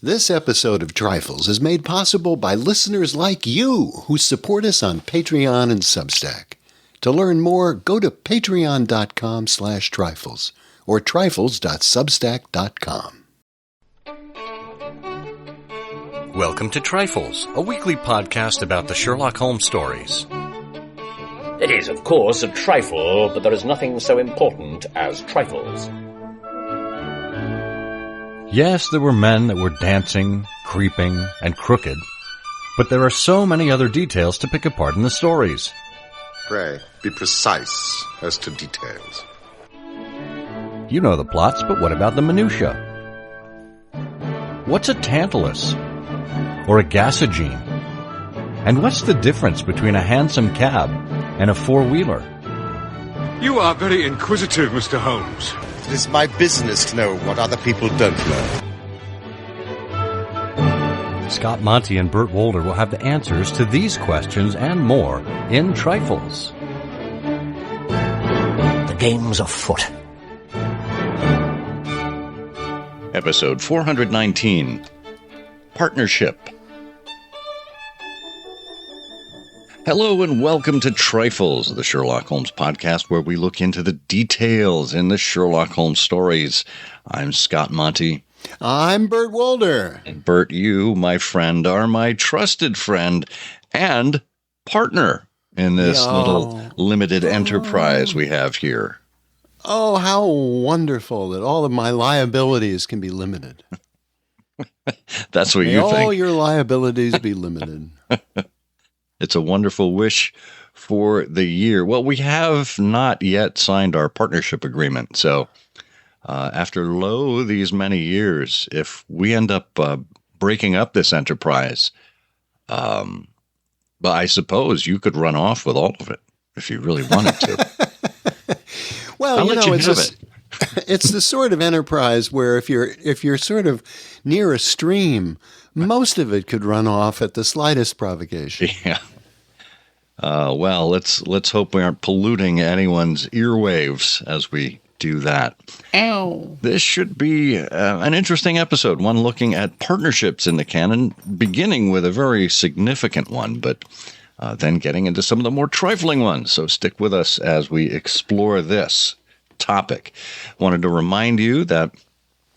This episode of Trifles is made possible by listeners like you who support us on Patreon and Substack. To learn more, go to patreon.com/trifles or trifles.substack.com. Welcome to Trifles, a weekly podcast about the Sherlock Holmes stories. It is, of course, a trifle, but there is nothing so important as trifles. Yes, there were men that were dancing, creeping, and crooked, but there are so many other details to pick apart in the stories. Pray, be precise as to details. You know the plots, but what about the minutiae? What's a tantalus? Or a gasogene? And what's the difference between a hansom cab and a four-wheeler? You are very inquisitive, Mr. Holmes. It is my business to know what other people don't know. Scott Monty and Bert Wolder will have the answers to these questions and more in Trifles. The game's afoot. Episode 419, Partnership. Hello and welcome to Trifles, the Sherlock Holmes podcast where we look into the details in the Sherlock Holmes stories. I'm Scott Monty. I'm Bert Wolder. And Bert, you, my friend, are my trusted friend and partner in this little limited enterprise we have here. Oh, how wonderful that all of my liabilities can be limited. That's what May you all think. All your liabilities be limited. It's a wonderful wish for the year. Well, we have not yet signed our partnership agreement. So after these many years, if we end up breaking up this enterprise, but I suppose you could run off with all of it if you really wanted to. Well, it's the sort of enterprise where if you're sort of near a stream, most of it could run off at the slightest provocation. Yeah. Well, let's hope we aren't polluting anyone's earwaves as we do that. Ow. This should be an interesting episode, one looking at partnerships in the canon, beginning with a very significant one, but then getting into some of the more trifling ones. So stick with us as we explore this topic. Wanted to remind you that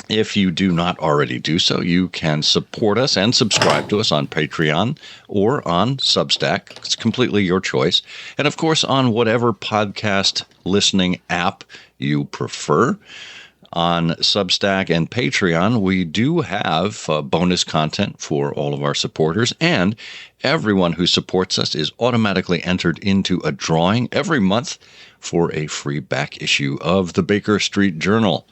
if you do not already do so, you can support us and subscribe to us on Patreon or on Substack. It's completely your choice. And of course, on whatever podcast listening app you prefer. On Substack and Patreon, we do have bonus content for all of our supporters, and everyone who supports us is automatically entered into a drawing every month for a free back issue of the Baker Street Journal.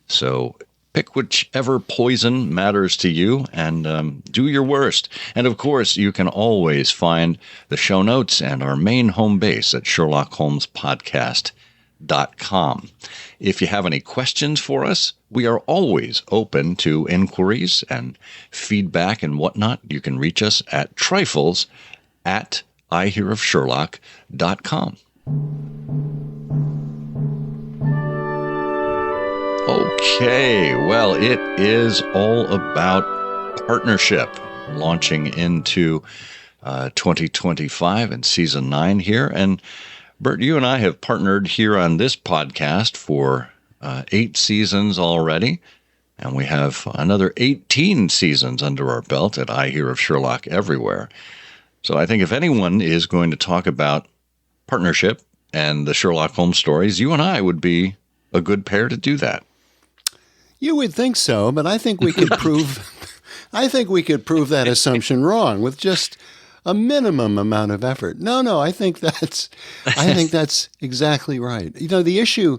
So pick whichever poison matters to you and do your worst. And of course, you can always find the show notes and our main home base at SherlockHolmesPodcast.com. If you have any questions for us, we are always open to inquiries and feedback and whatnot. You can reach us at trifles@ihearofsherlock.com. Okay, well, it is all about partnership, launching into 2025 and season 9 here. And Bert, you and I have partnered here on this podcast for 8 seasons already, and we have another 18 seasons under our belt at I Hear of Sherlock everywhere. So I think if anyone is going to talk about partnership and the Sherlock Holmes stories, you and I would be a good pair to do that. You would think so, but I think we could prove that assumption wrong with just a minimum amount of effort. No, I think that's exactly right. You know, the issue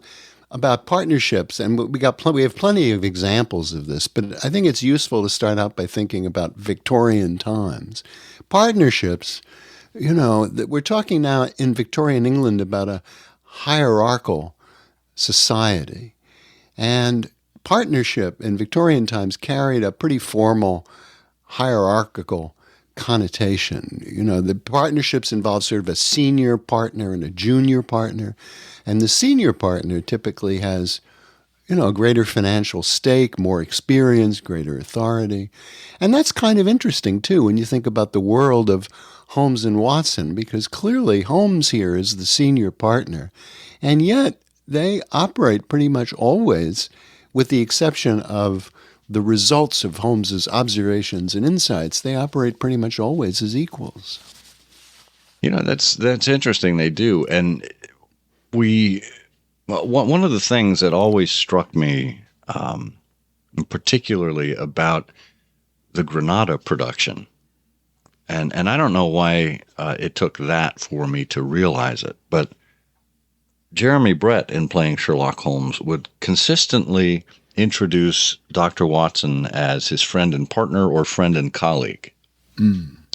about partnerships, and we have plenty of examples of this, but I think it's useful to start out by thinking about Victorian times. Partnerships, you know, we're talking now in Victorian England about a hierarchical society, and partnership in Victorian times carried a pretty formal hierarchical connotation. You know, the partnerships involve sort of a senior partner and a junior partner. And the senior partner typically has, a greater financial stake, more experience, greater authority. And that's kind of interesting, too, when you think about the world of Holmes and Watson, because clearly Holmes here is the senior partner. And yet they operate pretty much always, with the exception of the results of Holmes's observations and insights, they operate pretty much always as equals. That's interesting. They do. And one of the things that always struck me, particularly about the Granada production, and I don't know why it took that for me to realize it, but Jeremy Brett, in playing Sherlock Holmes, would consistently introduce Dr. Watson as his friend and partner or friend and colleague.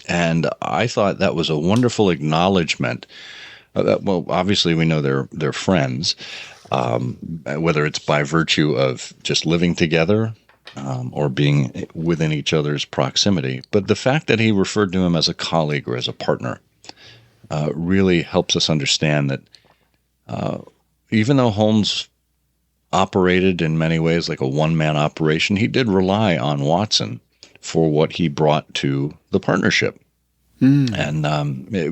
And I thought that was a wonderful acknowledgement. Well, obviously we know they're friends, whether it's by virtue of just living together or being within each other's proximity. But the fact that he referred to him as a colleague or as a partner really helps us understand that even though Holmes operated in many ways like a one-man operation, he did rely on Watson for what he brought to the partnership. And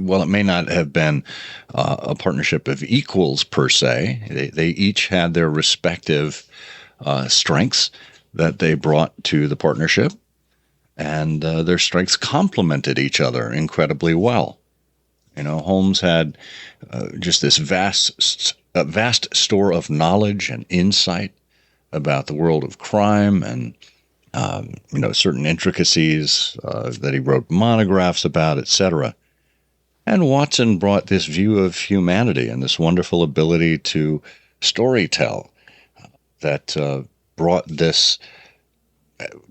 while it may not have been a partnership of equals per se, they each had their respective strengths that they brought to the partnership, and their strengths complemented each other incredibly well. Holmes had just this vast store of knowledge and insight about the world of crime and certain intricacies that he wrote monographs about, etc. And Watson brought this view of humanity and this wonderful ability to storytell that brought this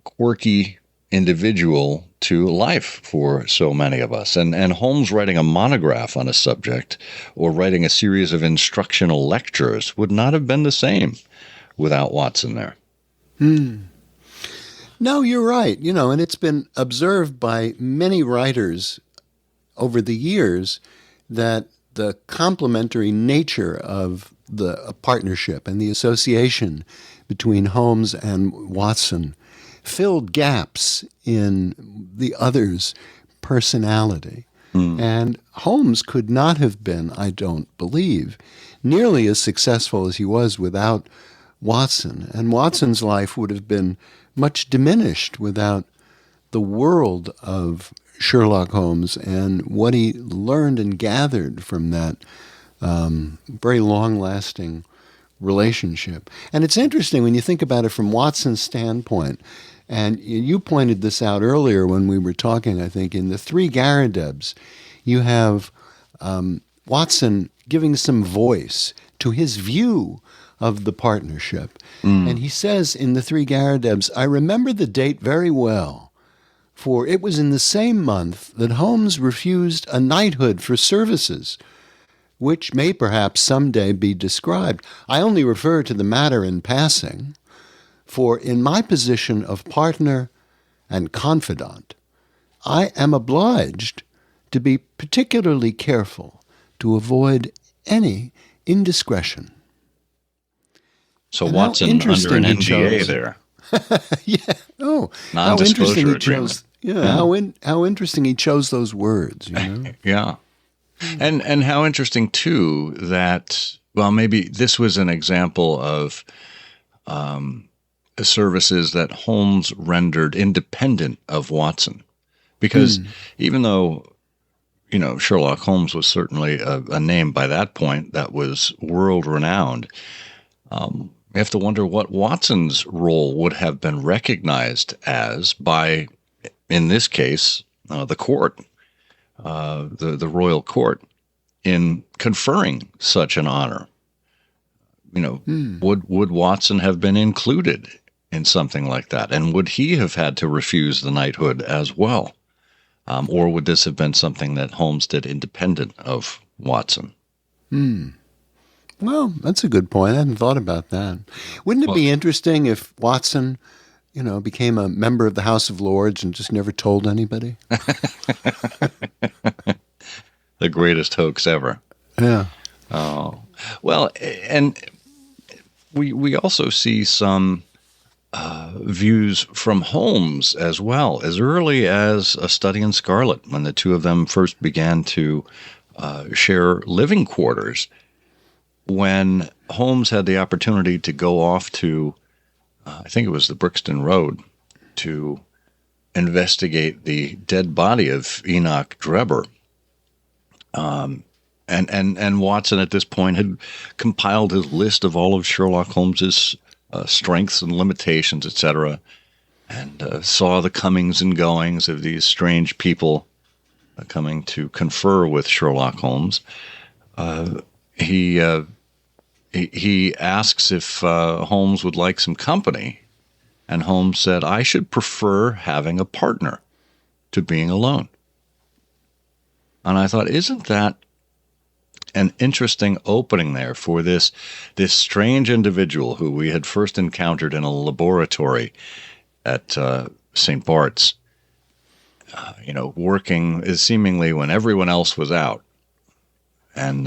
quirky individual to life for so many of us. And Holmes writing a monograph on a subject or writing a series of instructional lectures would not have been the same without Watson there. No, you're right. And it's been observed by many writers over the years that the complementary nature of the partnership and the association between Holmes and Watson filled gaps in the other's personality. And Holmes could not have been, I don't believe, nearly as successful as he was without Watson. And Watson's life would have been much diminished without the world of Sherlock Holmes and what he learned and gathered from that very long-lasting relationship. And it's interesting when you think about it from Watson's standpoint, and you pointed this out earlier when we were talking, I think, in the Three Garadebs, you have Watson giving some voice to his view of the partnership. And he says in the Three Garadebs, "I remember the date very well, for it was in the same month that Holmes refused a knighthood for services, which may perhaps someday be described. I only refer to the matter in passing, for in my position of partner and confidant, I am obliged to be particularly careful to avoid any indiscretion." So Watson under an NDA there. Yeah. Oh, how interesting he chose. How interesting he chose those words. Yeah. And how interesting too that maybe this was an example of services that Holmes rendered independent of Watson, because even though Sherlock Holmes was certainly a name by that point that was world renowned. We have to wonder what Watson's role would have been recognized as by, in this case, the court, the royal court, in conferring such an honor. Would Watson have been included in something like that? And would he have had to refuse the knighthood as well? Or would this have been something that Holmes did independent of Watson? Well, that's a good point. I hadn't thought about that. Wouldn't it be interesting if Watson, became a member of the House of Lords and just never told anybody? The greatest hoax ever. Yeah. Oh, well, and we also see some views from Holmes as well, as early as A Study in Scarlet, when the two of them first began to share living quarters. When Holmes had the opportunity to go off to, I think it was the Brixton Road, to investigate the dead body of Enoch Drebber. And Watson at this point had compiled his list of all of Sherlock Holmes's strengths and limitations, etc., and saw the comings and goings of these strange people coming to confer with Sherlock Holmes. He asks if Holmes would like some company, and Holmes said, "I should prefer having a partner to being alone." And I thought, isn't that an interesting opening there for this strange individual who we had first encountered in a laboratory at St. Bart's, working as seemingly when everyone else was out, and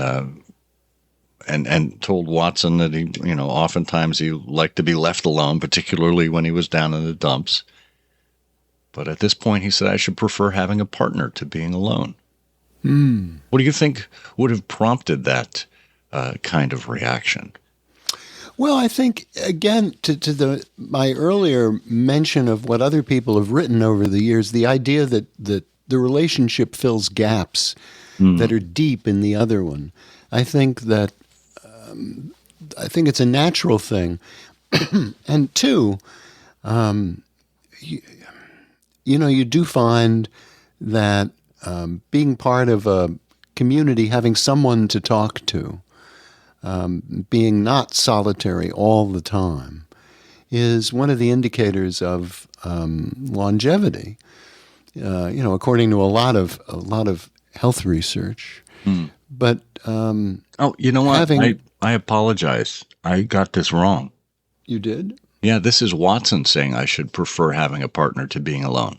told Watson that he, oftentimes he liked to be left alone, particularly when he was down in the dumps. But at this point, he said, "I should prefer having a partner to being alone." What do you think would have prompted that kind of reaction? Well, I think, again, to my earlier mention of what other people have written over the years, the idea that the relationship fills gaps that are deep in the other one. I think that it's a natural thing. And two, you do find that being part of a community, having someone to talk to, being not solitary all the time, is one of the indicators of longevity. According to a lot of health research. But you know what? I apologize. I got this wrong. You did? Yeah, this is Watson saying I should prefer having a partner to being alone.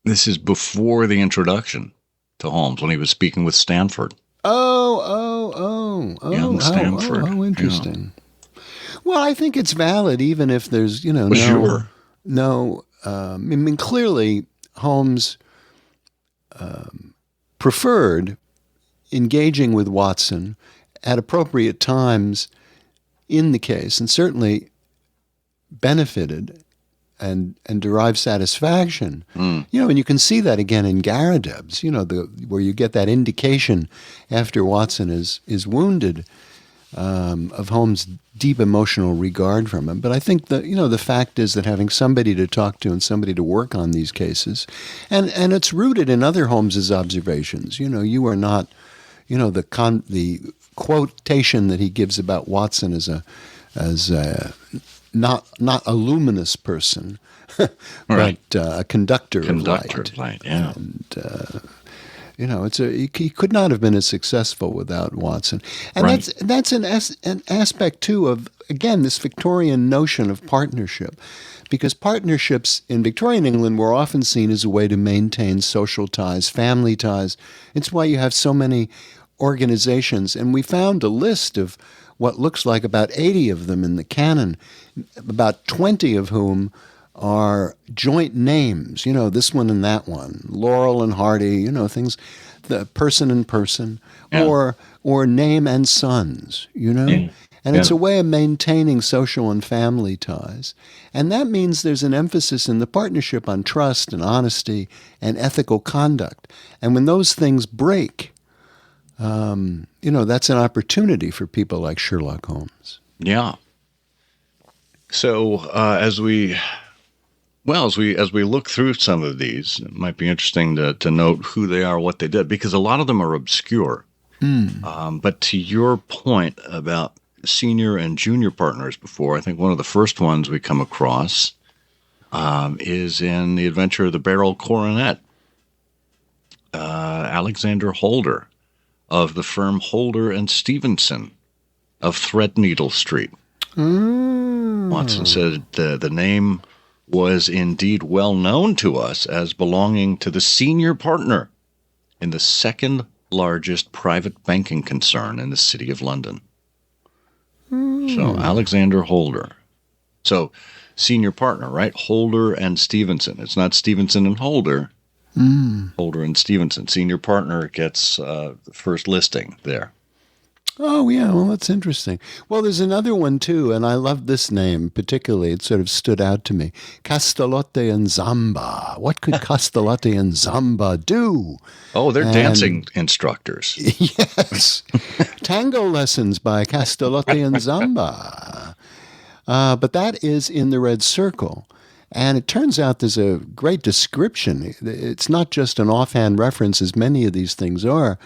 This is before the introduction to Holmes, when he was speaking with Stanford. Oh, Stanford. Oh, interesting. Yeah. Well, I think it's valid, even if there's, Sure. Clearly Holmes preferred engaging with Watson at appropriate times in the case, and certainly benefited and derived satisfaction. And you can see that again in Garadeb's, where you get that indication after Watson is wounded of Holmes' deep emotional regard from him. But I think the fact is that having somebody to talk to and somebody to work on these cases, and it's rooted in other Holmes's observations. You are not, the quotation that he gives about Watson as a not a luminous person, but a conductor of light. Yeah. And he could not have been as successful without Watson, and that's an aspect too of, again, this Victorian notion of partnership, because partnerships in Victorian England were often seen as a way to maintain social ties, family ties. It's why you have so many organizations, and we found a list of what looks like about 80 of them in the Canon, about 20 of whom are joint names, this one and that one, Laurel and Hardy, things, the person and person, or name and sons, And it's a way of maintaining social and family ties. And that means there's an emphasis in the partnership on trust and honesty and ethical conduct. And when those things break, that's an opportunity for people like Sherlock Holmes. Yeah. So as we look through some of these, it might be interesting to note who they are, what they did, because a lot of them are obscure. But to your point about senior and junior partners before, I think one of the first ones we come across is in The Adventure of the Beryl Coronet. Alexander Holder of the firm Holder and Stevenson of Threadneedle Street. Watson said the name was indeed well known to us as belonging to the senior partner in the second largest private banking concern in the city of London. So Alexander Holder. So senior partner, right? Holder and Stevenson. It's not Stevenson and Holder. Holder and Stevenson. Senior partner gets the first listing there. Oh, yeah. Well, that's interesting. Well, there's another one, too, and I love this name particularly. It sort of stood out to me. Castellotti and Zamba. What could Castellotti and Zamba do? Oh, they're dancing instructors. Yes. Tango lessons by Castellotti and Zamba. But that is in the Red Circle. And it turns out there's a great description. It's not just an offhand reference, as many of these things are,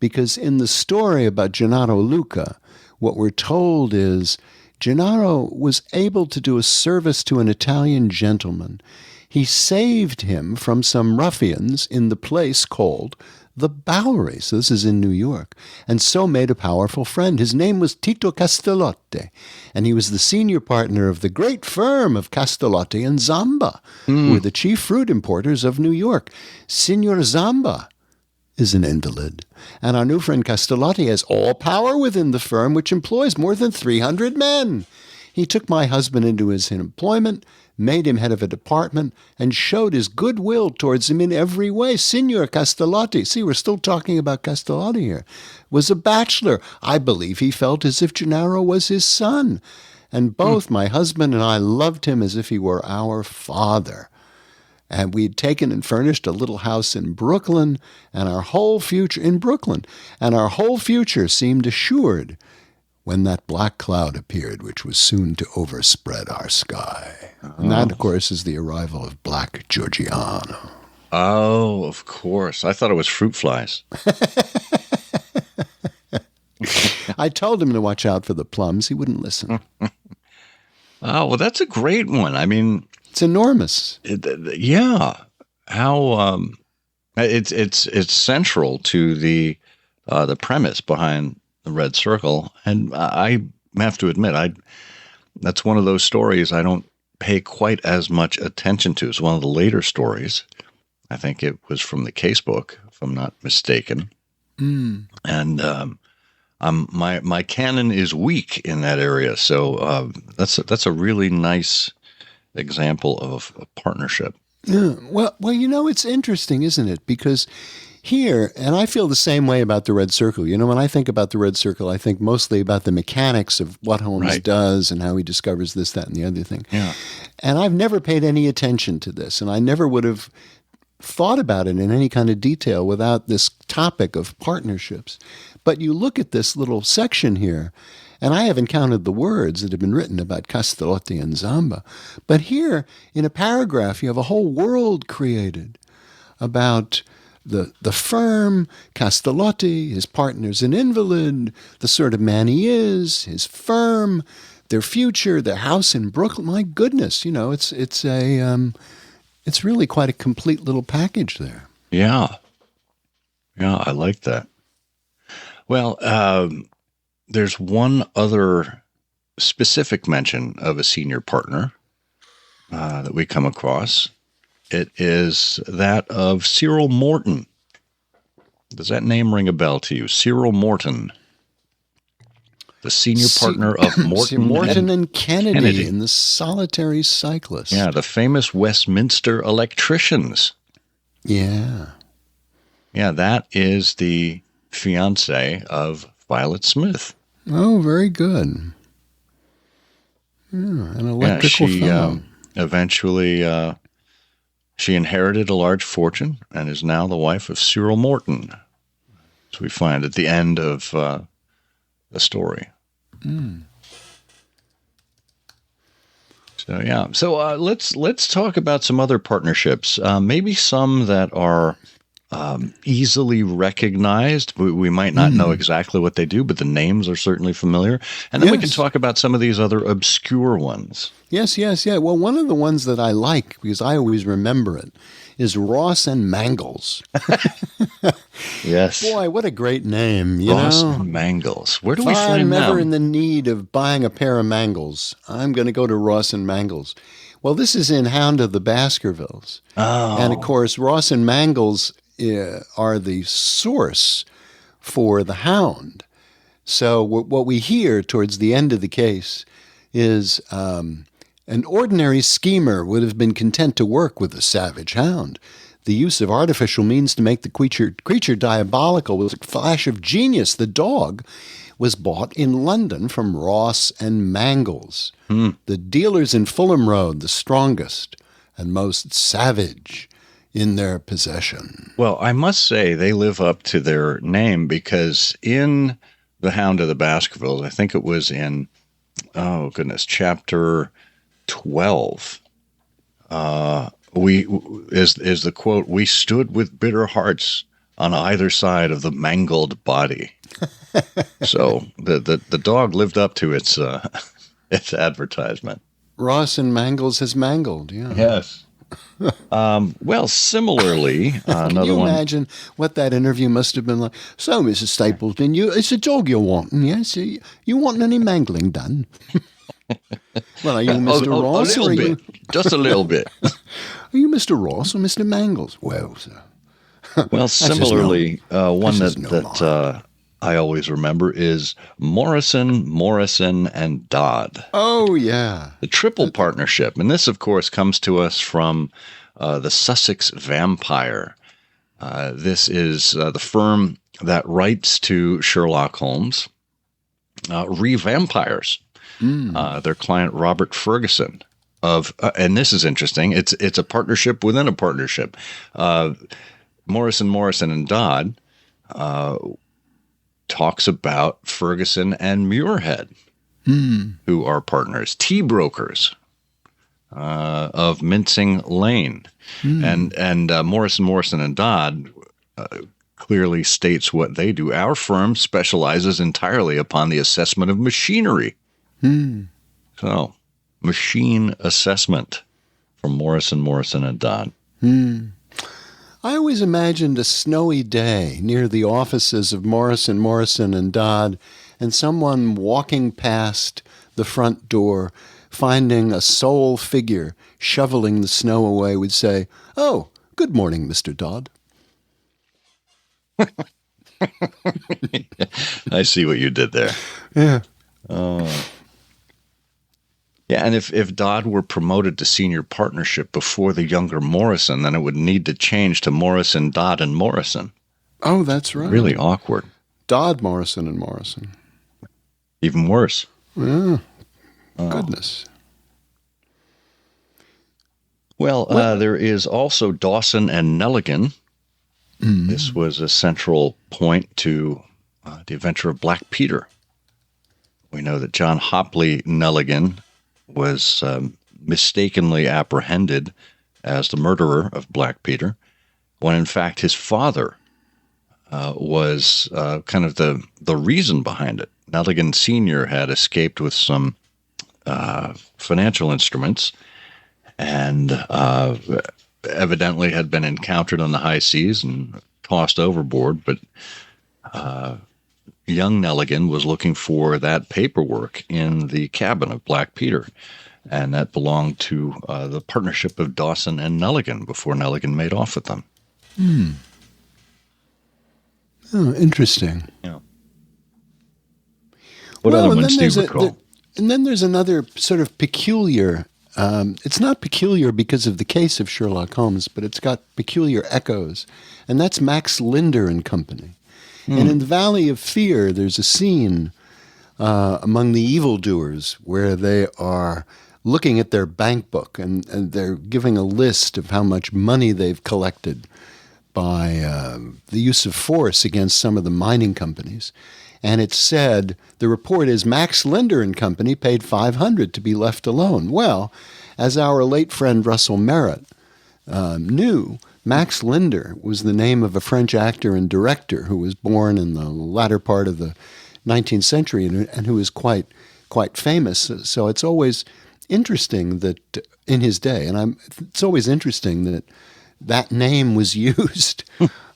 because in the story about Gennaro Luca, what we're told is Gennaro was able to do a service to an Italian gentleman. He saved him from some ruffians in the place called the Bowery. So this is in New York. And so made a powerful friend. His name was Tito Castellotti, and he was the senior partner of the great firm of Castellotti and Zamba, who were the chief fruit importers of New York. Signor Zamba is an invalid, and our new friend Castellotti has all power within the firm, which employs more than 300 men. He took my husband into his employment, made him head of a department, and showed his goodwill towards him in every way. Signor Castellotti, see, we're still talking about Castellotti here, was a bachelor. I believe he felt as if Gennaro was his son. And both my husband and I loved him as if he were our father. And we'd taken and furnished a little house in Brooklyn, and our whole future seemed assured when that black cloud appeared, which was soon to overspread our sky. And that, of course, is the arrival of Black Georgiano. Oh, of course. I thought it was fruit flies. I told him to watch out for the plums. He wouldn't listen. Oh, well, that's a great one. I mean, it's enormous. Yeah. How it's central to the premise behind the Red Circle, and I have to admit, that's one of those stories I don't pay quite as much attention to. It's one of the later stories. I think it was from the casebook, if I'm not mistaken. And my canon is weak in that area, so that's a really nice example of a partnership. Yeah. Well, it's interesting, isn't it? Because here, and I feel the same way about the Red Circle. When I think about the Red Circle, I think mostly about the mechanics of what Holmes does and how he discovers this, that, and the other thing. Yeah. And I've never paid any attention to this, and I never would have thought about it in any kind of detail without this topic of partnerships. But you look at this little section here, and I haven't counted the words that have been written about Castellotti and Zamba. But here, in a paragraph, you have a whole world created about the firm, Castellotti, his partner's an invalid, the sort of man he is, his firm, their future, their house in Brooklyn. My goodness, it's really quite a complete little package there. Yeah. Yeah, I like that. Well, there's one other specific mention of a senior partner that we come across. It is that of Cyril Morton. Does that name ring a bell to you? Cyril Morton, the senior partner of Morton and Kennedy in the Solitary Cyclist. Yeah, the famous Westminster electricians. Yeah. Yeah, that is the fiancée of Violet Smith. Oh, very good. Yeah, an electrical fellow. Eventually, she inherited a large fortune and is now the wife of Cyril Morton, as we find at the end of the story. So yeah, let's talk about some other partnerships. Maybe some that are easily recognized. We might not know exactly what they do, but the names are certainly familiar. And then we can talk about some of these other obscure ones. Yes. Well, one of the ones that I like, because I always remember it, is Ross and Mangles. Yes. Boy, what a great name. Ross and Mangles. Where do we find them? If I'm ever in the need of buying a pair of Mangles, I'm going to go to Ross and Mangles. Well, this is in Hound of the Baskervilles. Oh. And, of course, Ross and Mangles are the source for the Hound. So what we hear towards the end of the case is an ordinary schemer would have been content to work with a savage hound. The use of artificial means to make the creature diabolical was a flash of genius. The dog was bought in London from Ross and Mangles, the dealers in Fulham Road, the strongest and most savage in their possession. Well, I must say they live up to their name, because in The Hound of the Baskervilles, I think it was in, chapter 12, is the quote, "We stood with bitter hearts on either side of the mangled body." So the dog lived up to its advertisement. Ross and Mangles has mangled, yeah. Yes. Well, similarly, Can you imagine what that interview must have been like? So, Mrs. Stapleton, it's a dog you're wanting, yes? You want any mangling done? Well, are you Mr. Ross? A little bit. Just a little bit. Are you Mr. Ross or Mr. Mangles? Well, sir. Well, similarly, one that I always remember is Morrison, and Dodd. Oh, yeah. The triple partnership. And this, of course, comes to us from the Sussex Vampire. This is the firm that writes to Sherlock Holmes, Re-Vampires. Their client, Robert Ferguson, and this is interesting, it's a partnership within a partnership. Morrison, and Dodd talks about Ferguson and Muirhead, who are partners, tea brokers of Mincing Lane. And Morrison, and Dodd clearly states what they do. Our firm specializes entirely upon the assessment of machinery. So, machine assessment from Morrison, and Dodd. I always imagined a snowy day near the offices of Morrison, and Dodd, and someone walking past the front door, finding a sole figure shoveling the snow away, would say, "Oh, good morning, Mr. Dodd." I see what you did there. Yeah. Yeah, and if Dodd were promoted to senior partnership before the younger Morrison, then it would need to change to Morrison, Dodd, and Morrison. Oh, that's right. Really awkward. Dodd, Morrison, and Morrison. Even worse. Yeah. Goodness. Well, there is also Dawson and Nelligan. This was a central point to the adventure of Black Peter. We know that John Hopley Nelligan was mistakenly apprehended as the murderer of Black Peter, when in fact his father was kind of the reason behind it. Nelligan Sr. had escaped with some financial instruments and evidently had been encountered on the high seas and tossed overboard, but young Nelligan was looking for that paperwork in the cabin of Black Peter, and that belonged to the partnership of Dawson and Nelligan before Nelligan made off with them. Oh, interesting. Yeah. What other ones do you recall? And then there's another sort of peculiar, it's not peculiar because of the case of Sherlock Holmes, but it's got peculiar echoes, and that's Max Linder and Company. And in the Valley of Fear, there's a scene among the evildoers where they are looking at their bank book and they're giving a list of how much money they've collected by the use of force against some of the mining companies. And it said, the report is Max Linder and Company paid $500 to be left alone. Well, as our late friend Russell Merritt knew, Max Linder was the name of a French actor and director who was born in the latter part of the 19th century and who was quite famous. So it's always interesting that in his day, and it's always interesting that name was used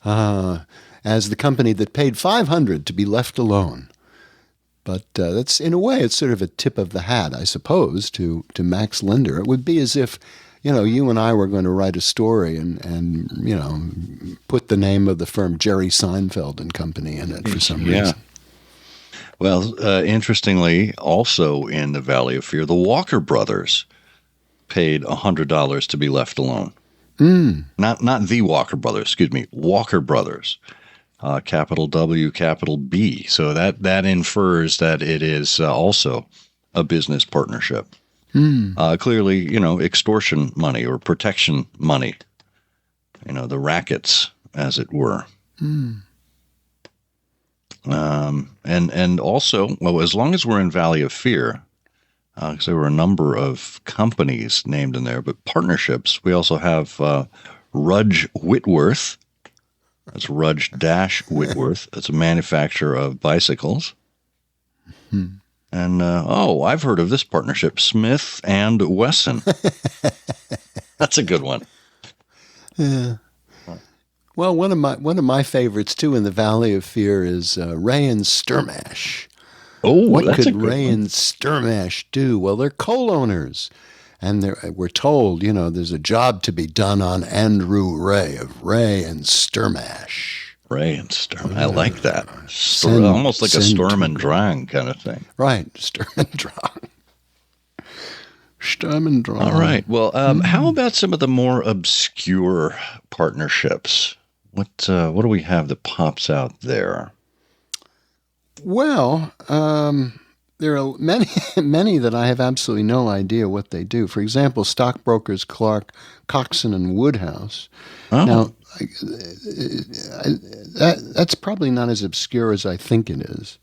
as the company that paid $500 to be left alone. But that's, in a way, it's sort of a tip of the hat, I suppose, to Max Linder. It would be as if, you and I were going to write a story and put the name of the firm Jerry Seinfeld and Company in it for some reason. Well, interestingly, also in the Valley of Fear, the Walker brothers paid $100 to be left alone. Not the Walker brothers, excuse me, Walker brothers. Capital W, capital B. So that infers that it is also a business partnership. Clearly, extortion money or protection money. The rackets, as it were. And also, well, as long as we're in Valley of Fear, because there were a number of companies named in there, but partnerships, we also have Rudge Whitworth. That's Rudge Whitworth. It's a manufacturer of bicycles. And, I've heard of this partnership, Smith and Wesson. That's a good one. Yeah. Well, one of my favorites too in the Valley of Fear is Ray and Sturmash. Oh, what that's could a good Ray one. and Sturmash do? Well, they're coal owners, and we're told there's a job to be done on Andrew Ray of Ray and Sturmash. Ray and Sturm. I like that. Almost like a Sturm and Drang kind of thing. Right, Sturm and Drang. Sturm and Drang. All right. Well, how about some of the more obscure partnerships? What do we have that pops out there? Well, there are many that I have absolutely no idea what they do. For example, stockbrokers Clark, Coxon, and Woodhouse. Oh. Now, that's probably not as obscure as I think it is,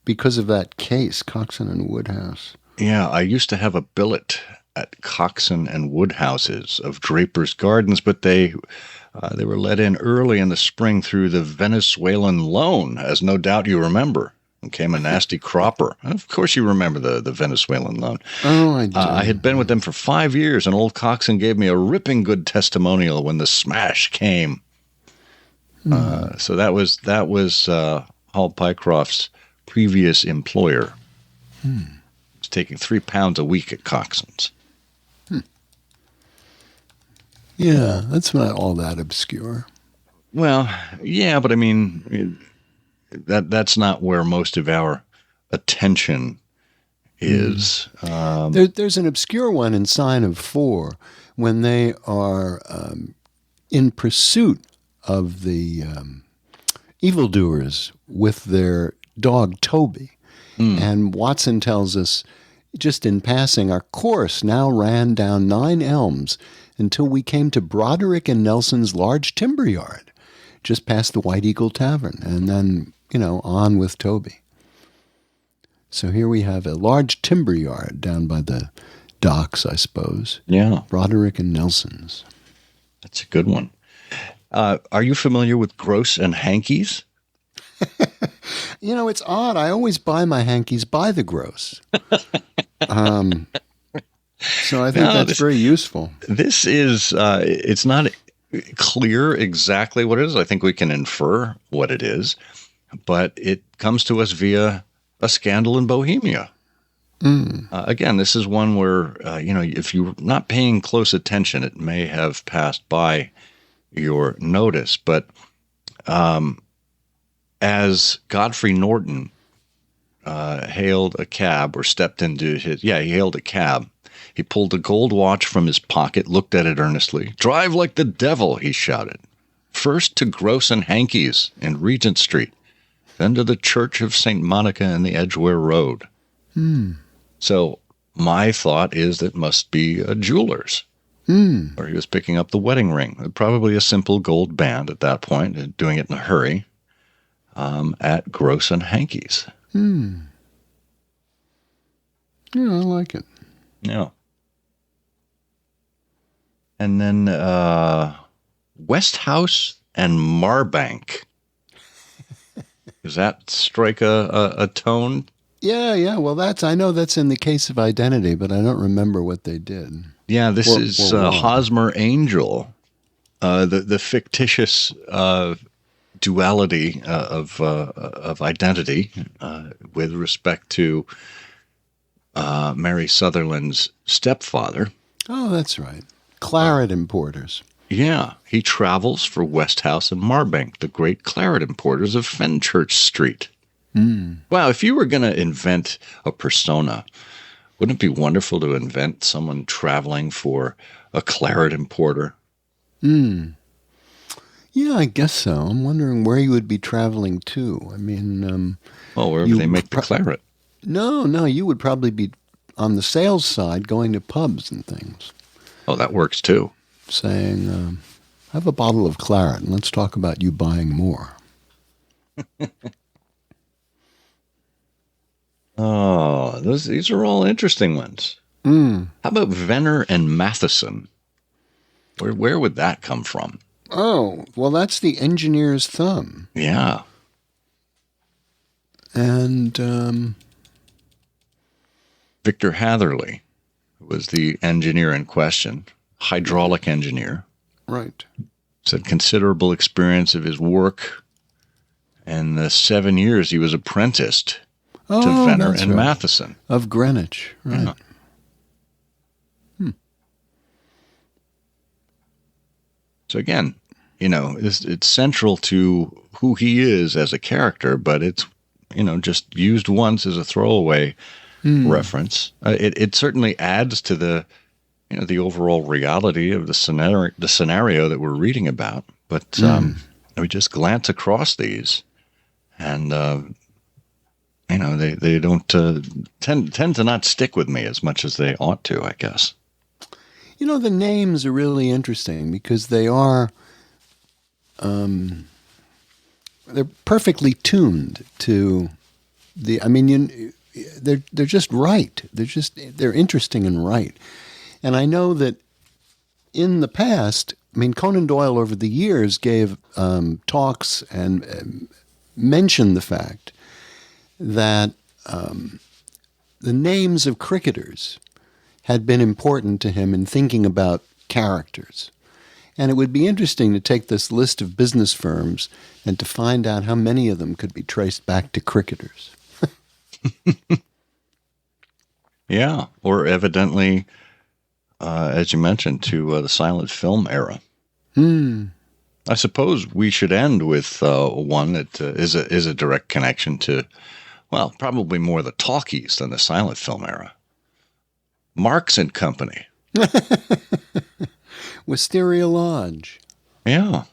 because of that case, Coxon and Woodhouse. Yeah, I used to have a billet at Coxon and Woodhouse's of Draper's Gardens, but they were let in early in the spring through the Venezuelan loan, as no doubt you remember. It came a nasty cropper. Of course you remember the Venezuelan loan. Oh, I do. I had been with them for 5 years, and old Coxon gave me a ripping good testimonial when the smash came. So that was Hall Pycroft's previous employer. Was taking £3 a week at Coxon's. Yeah, that's not all that obscure. Well, yeah, but I mean, that's not where most of our attention is. There's an obscure one in Sign of Four when they are in pursuit of the evildoers with their dog Toby. And Watson tells us, just in passing, our course now ran down 9 elms until we came to Broderick and Nelson's large timber yard, just past the White Eagle Tavern, and then, on with Toby. So here we have a large timber yard down by the docks, I suppose. Yeah. Broderick and Nelson's. That's a good one. Are you familiar with Gross and Hankey's? It's odd. I always buy my hankies by the gross. So I think that's very useful. This is, it's not clear exactly what it is. I think we can infer what it is, but it comes to us via a scandal in Bohemia. Again, this is one where, if you're not paying close attention, it may have passed by your notice. But as Godfrey Norton hailed a cab or stepped into he hailed a cab. He pulled a gold watch from his pocket, looked at it earnestly. "Drive like the devil," he shouted. "First to Gross and Hankey's in Regent Street, then to the Church of St. Monica in the Edgware Road." So my thought is that must be a jeweler's, or he was picking up the wedding ring. Probably a simple gold band at that point, and doing it in a hurry at Gross and Hankey's. Yeah, I like it. Yeah. And then Westhouse and Marbank. Does that strike a tone? Yeah. Well, I know that's in the Case of Identity, but I don't remember what they did. Yeah, this is Hosmer Angel, the fictitious duality of identity with respect to Mary Sutherland's stepfather. Oh, that's right. Claret importers. Yeah, he travels for Westhouse and Marbank, the great claret importers of Fenchurch Street. Wow, if you were going to invent a persona, wouldn't it be wonderful to invent someone traveling for a claret importer? Yeah, I guess so. I'm wondering where you would be traveling to. I mean, Wherever they make the claret. No, you would probably be on the sales side going to pubs and things. Oh, that works too. Saying, have a bottle of claret and let's talk about you buying more. Oh, these are all interesting ones. How about Venner and Matheson? Where would that come from? Oh, well, that's the engineer's thumb. Yeah. And Victor Hatherley was the engineer in question, hydraulic engineer. right. Said considerable experience of his work and the 7 years he was apprenticed to Venner that's and right. Matheson. Of Greenwich, right. Yeah. So again, it's central to who he is as a character, but it's, just used once as a throwaway reference. It certainly adds to the, the overall reality of the scenario that we're reading about. But we just glance across these, and they don't tend to not stick with me as much as they ought to, I guess. The names are really interesting because they are, they're perfectly tuned to they're just right. They're interesting and right. And I know that in the past, Conan Doyle over the years gave talks and mentioned the fact that the names of cricketers had been important to him in thinking about characters. And it would be interesting to take this list of business firms and to find out how many of them could be traced back to cricketers. Yeah, or evidently, as you mentioned, to the silent film era. I suppose we should end with one that is a direct connection to, well, probably more the talkies than the silent film era. Marx and Company. Wisteria Lodge. Yeah.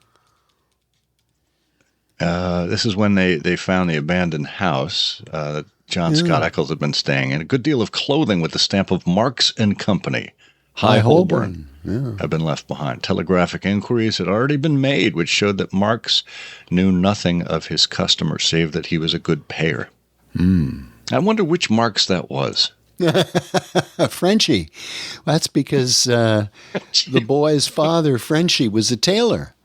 This is when they found the abandoned house that John Scott Eccles had been staying in. A good deal of clothing with the stamp of Marx and Company, High Holborn, had been left behind. Telegraphic inquiries had already been made, which showed that Marx knew nothing of his customer, save that he was a good payer. I wonder which Marx that was. Frenchie. That's because the boy's father, Frenchie, was a tailor.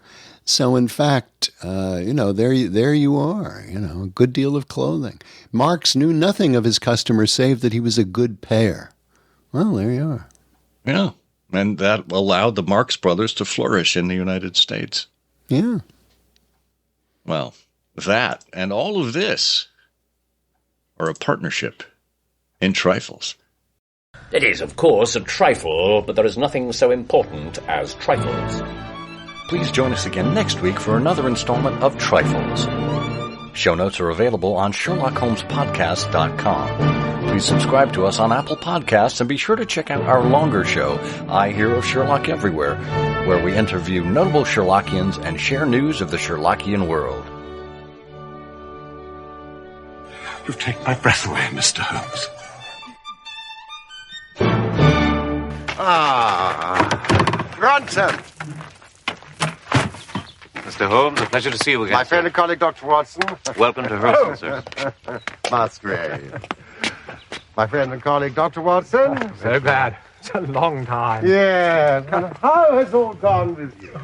So, in fact, there you are, a good deal of clothing. Marx knew nothing of his customer save that he was a good payer. Well, there you are. Yeah, and that allowed the Marx brothers to flourish in the United States. Yeah. Well, that and all of this are a partnership in Trifles. It is, of course, a trifle, but there is nothing so important as trifles. Please join us again next week for another installment of Trifles. Show notes are available on SherlockHolmesPodcast.com. Please subscribe to us on Apple Podcasts and be sure to check out our longer show, I Hear of Sherlock Everywhere, where we interview notable Sherlockians and share news of the Sherlockian world. You've taken my breath away, Mr. Holmes. Bronson! Mr. Holmes, a pleasure to see you again. My friend and colleague, Dr. Watson. Welcome to rehearsal, sir. Musgrave. My friend and colleague, Dr. Watson. So glad. It's a long time. Yes. And how has all gone with you?